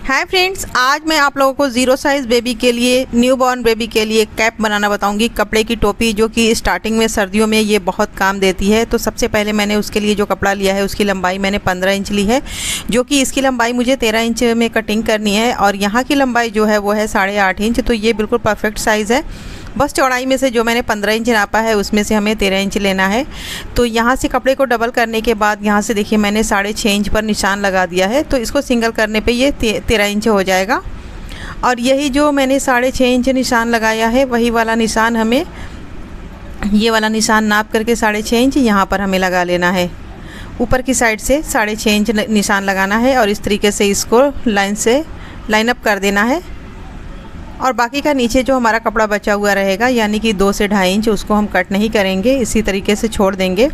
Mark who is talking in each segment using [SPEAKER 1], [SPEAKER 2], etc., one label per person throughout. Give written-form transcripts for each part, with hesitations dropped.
[SPEAKER 1] Hi friends, आज मैं आप लोगों को ज़ीरो साइज़ बेबी के लिए, न्यू बॉर्न बेबी के लिए कैप बनाना बताऊंगी। कपड़े की टोपी जो कि स्टार्टिंग में सर्दियों में ये बहुत काम देती है। तो सबसे पहले मैंने उसके लिए जो कपड़ा लिया है उसकी लंबाई मैंने 15 इंच ली है, जो कि इसकी लंबाई मुझे 13 इंच में कटिंग करनी है और यहाँ की लंबाई जो है वो है 8.5 इंच। तो ये बिल्कुल परफेक्ट साइज़ है। बस चौड़ाई में से जो मैंने 15 इंच नापा है उसमें से हमें 13 इंच लेना है। तो यहाँ से कपड़े को डबल करने के बाद यहाँ से देखिए मैंने 6.5 इंच पर निशान लगा दिया है। तो इसको सिंगल करने पे ये 13 इंच हो जाएगा। और यही जो मैंने 6.5 इंच निशान लगाया है वही वाला निशान हमें, ये वाला निशान नाप करके 6.5 इंच यहाँ पर हमें लगा लेना है। ऊपर की साइड से 6.5 इंच निशान लगाना है और इस तरीके से इसको लाइन अप कर देना है। और बाकी का नीचे जो हमारा कपड़ा बचा हुआ रहेगा यानी कि 2 से 2.5 इंच, उसको हम कट नहीं करेंगे, इसी तरीके से छोड़ देंगे।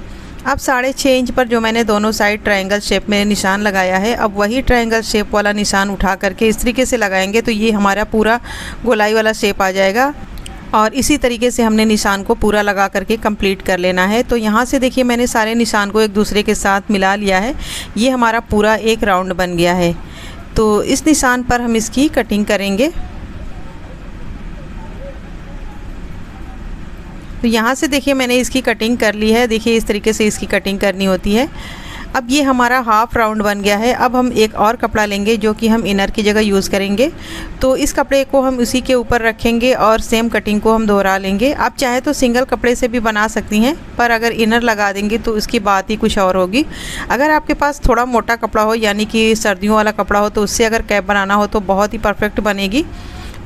[SPEAKER 1] अब 6.5 इंच पर जो मैंने दोनों साइड ट्रायंगल शेप में निशान लगाया है, अब वही ट्रायंगल शेप वाला निशान उठा करके इस तरीके से लगाएंगे तो ये हमारा पूरा गोलाई वाला शेप आ जाएगा। और इसी तरीके से हमने निशान को पूरा लगा करके कंप्लीट कर लेना है। तो यहाँ से देखिए मैंने सारे निशान को एक दूसरे के साथ मिला लिया है। ये हमारा पूरा एक राउंड बन गया है। तो इस निशान पर हम इसकी कटिंग करेंगे। तो यहाँ से देखिए मैंने इसकी कटिंग कर ली है। देखिए इस तरीके से इसकी कटिंग करनी होती है। अब ये हमारा हाफ राउंड बन गया है। अब हम एक और कपड़ा लेंगे जो कि हम इनर की जगह यूज़ करेंगे। तो इस कपड़े को हम उसी के ऊपर रखेंगे और सेम कटिंग को हम दोहरा लेंगे। आप चाहे तो सिंगल कपड़े से भी बना सकती हैं, पर अगर इनर लगा देंगे तो उसकी बात ही कुछ और होगी। अगर आपके पास थोड़ा मोटा कपड़ा हो यानी कि सर्दियों वाला कपड़ा हो तो उससे अगर कैप बनाना हो तो बहुत ही परफेक्ट बनेगी।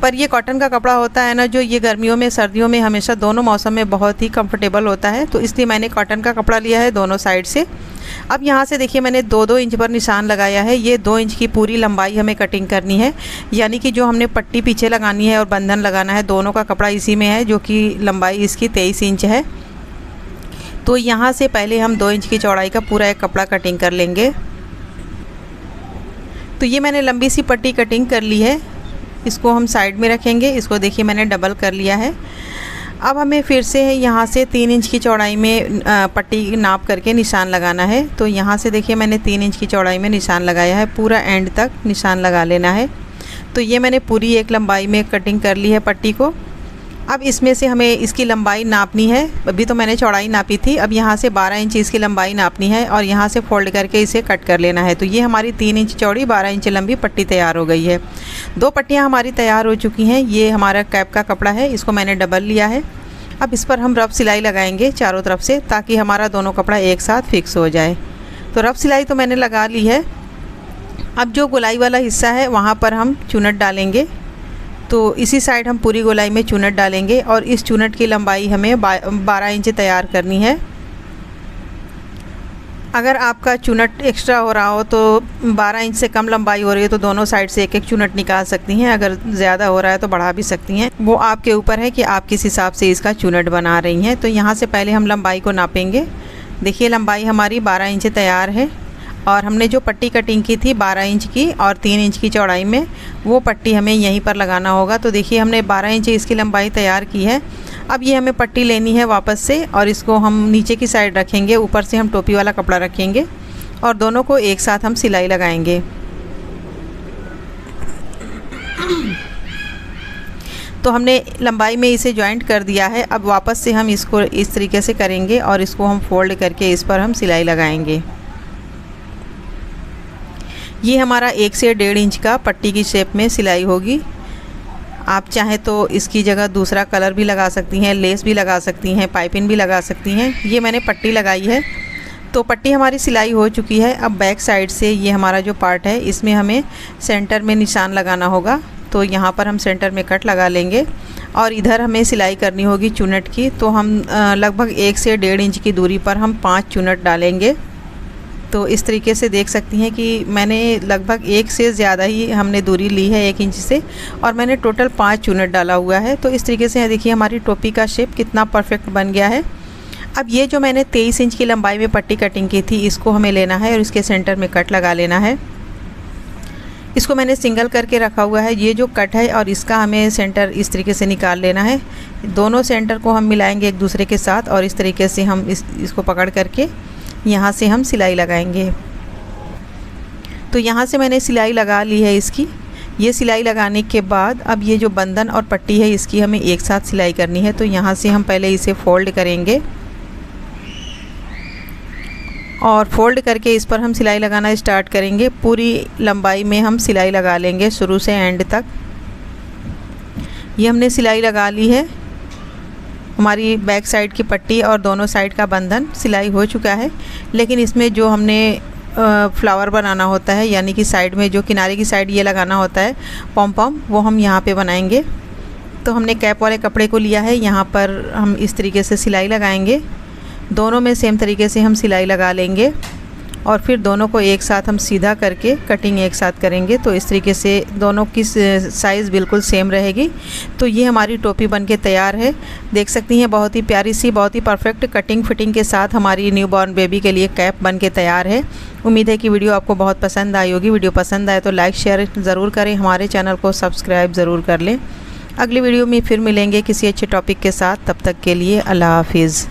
[SPEAKER 1] पर ये कॉटन का कपड़ा होता है ना, जो ये गर्मियों में सर्दियों में हमेशा दोनों मौसम में बहुत ही कंफर्टेबल होता है। तो इसलिए मैंने कॉटन का कपड़ा लिया है दोनों साइड से। अब यहाँ से देखिए मैंने 2-2 इंच पर निशान लगाया है। ये 2 इंच की पूरी लंबाई हमें कटिंग करनी है, यानी कि जो हमने पट्टी पीछे लगानी है और बंधन लगाना है दोनों का कपड़ा इसी में है, जो कि लंबाई इसकी 23 इंच है। तो यहाँ से पहले हम 2 इंच की चौड़ाई का पूरा एक कपड़ा कटिंग कर लेंगे। तो ये मैंने लंबी सी पट्टी कटिंग कर ली है, इसको हम साइड में रखेंगे। इसको देखिए मैंने डबल कर लिया है। अब हमें फिर से यहाँ से 3 इंच की चौड़ाई में पट्टी नाप करके निशान लगाना है। तो यहाँ से देखिए मैंने 3 इंच की चौड़ाई में निशान लगाया है, पूरा एंड तक निशान लगा लेना है। तो ये मैंने पूरी एक लंबाई में कटिंग कर ली है पट्टी को। अब इसमें से हमें इसकी लंबाई नापनी है। अभी तो मैंने चौड़ाई नापी थी, अब यहाँ से 12 इंच इसकी लंबाई नापनी है और यहाँ से फोल्ड करके इसे कट कर लेना है। तो ये हमारी 3 इंच चौड़ी 12 इंच लंबी पट्टी तैयार हो गई है। 2 पट्टियाँ हमारी तैयार हो चुकी हैं। ये हमारा कैप का कपड़ा है, इसको मैंने डबल लिया है। अब इस पर हम रफ सिलाई लगाएंगे चारों तरफ से, ताकि हमारा दोनों कपड़ा एक साथ फिक्स हो जाए। तो रफ सिलाई तो मैंने लगा ली है। अब जो गोलाई वाला हिस्सा है वहाँ पर हम चुनट डालेंगे। तो इसी साइड हम पूरी गोलाई में चुनट डालेंगे और इस चुनट की लंबाई हमें 12 इंच तैयार करनी है। अगर आपका चुनट एक्स्ट्रा हो रहा हो तो 12 इंच से कम लंबाई हो रही है तो दोनों साइड से एक एक चुनट निकाल सकती हैं। अगर ज़्यादा हो रहा है तो बढ़ा भी सकती हैं, वो आपके ऊपर है कि आप किस हिसाब से इसका चुनट बना रही हैं। तो यहाँ से पहले हम लंबाई को नापेंगे। देखिए लंबाई हमारी 12 इंच तैयार है और हमने जो पट्टी कटिंग की थी 12 इंच की और 3 इंच की चौड़ाई में, वो पट्टी हमें यहीं पर लगाना होगा। तो देखिए हमने 12 इंच इसकी लंबाई तैयार की है। अब ये हमें पट्टी लेनी है वापस से और इसको हम नीचे की साइड रखेंगे, ऊपर से हम टोपी वाला कपड़ा रखेंगे और दोनों को एक साथ हम सिलाई लगाएंगे। तो हमने लंबाई में इसे जॉइंट कर दिया है। अब वापस से हम इसको इस तरीके से करेंगे और इसको हम फोल्ड करके इस पर हम सिलाई लगाएंगे। ये हमारा 1 से 1.5 इंच का पट्टी की शेप में सिलाई होगी। आप चाहें तो इसकी जगह दूसरा कलर भी लगा सकती हैं, लेस भी लगा सकती हैं, पाइपिंग भी लगा सकती हैं। ये मैंने पट्टी लगाई है। तो पट्टी हमारी सिलाई हो चुकी है। अब बैक साइड से ये हमारा जो पार्ट है इसमें हमें सेंटर में निशान लगाना होगा। तो यहाँ पर हम सेंटर में कट लगा लेंगे और इधर हमें सिलाई करनी होगी चुनट की। तो हम लगभग 1 से 1.5 इंच की दूरी पर हम 5 चुनट डालेंगे। तो इस तरीके से देख सकती हैं कि मैंने लगभग 1 से ज़्यादा ही हमने दूरी ली है 1 इंच से, और मैंने टोटल 5 चुनट डाला हुआ है। तो इस तरीके से देखिए हमारी टोपी का शेप कितना परफेक्ट बन गया है। अब ये जो मैंने 23 इंच की लंबाई में पट्टी कटिंग की थी इसको हमें लेना है और इसके सेंटर में कट लगा लेना है। इसको मैंने सिंगल करके रखा हुआ है। ये जो कट है और इसका हमें सेंटर इस तरीके से निकाल लेना है। दोनों सेंटर को हम मिलाएंगे एक दूसरे के साथ और इस तरीके से हम इसको पकड़ करके यहाँ से हम सिलाई लगाएंगे। तो यहाँ से मैंने सिलाई लगा ली है इसकी। ये सिलाई लगाने के बाद अब ये जो बंधन और पट्टी है इसकी हमें एक साथ सिलाई करनी है। तो यहाँ से हम पहले इसे फोल्ड करेंगे और फोल्ड करके इस पर हम सिलाई लगाना स्टार्ट करेंगे। पूरी लंबाई में हम सिलाई लगा लेंगे शुरू से एंड तक। ये हमने सिलाई लगा ली है। हमारी बैक साइड की पट्टी और दोनों साइड का बंधन सिलाई हो चुका है, लेकिन इसमें जो हमने फ्लावर बनाना होता है, यानी कि साइड में जो किनारे की साइड ये लगाना होता है पॉम पॉम, वो हम यहाँ पे बनाएंगे। तो हमने कैप वाले कपड़े को लिया है, यहाँ पर हम इस तरीके से सिलाई लगाएंगे। दोनों में सेम तरीके से हम सिलाई लगा लेंगे और फिर दोनों को एक साथ हम सीधा करके कटिंग एक साथ करेंगे। तो इस तरीके से दोनों की साइज़ बिल्कुल सेम रहेगी। तो ये हमारी टोपी बनके तैयार है। देख सकती हैं बहुत ही प्यारी सी, बहुत ही परफेक्ट कटिंग फिटिंग के साथ हमारी न्यूबॉर्न बेबी के लिए कैप बनके तैयार है। उम्मीद है कि वीडियो आपको बहुत पसंद आई होगी। वीडियो पसंद आए तो लाइक शेयर ज़रूर करें, हमारे चैनल को सब्सक्राइब ज़रूर कर लें। अगली वीडियो में फिर मिलेंगे किसी अच्छे टॉपिक के साथ। तब तक के लिए अल्लाह हाफिज़।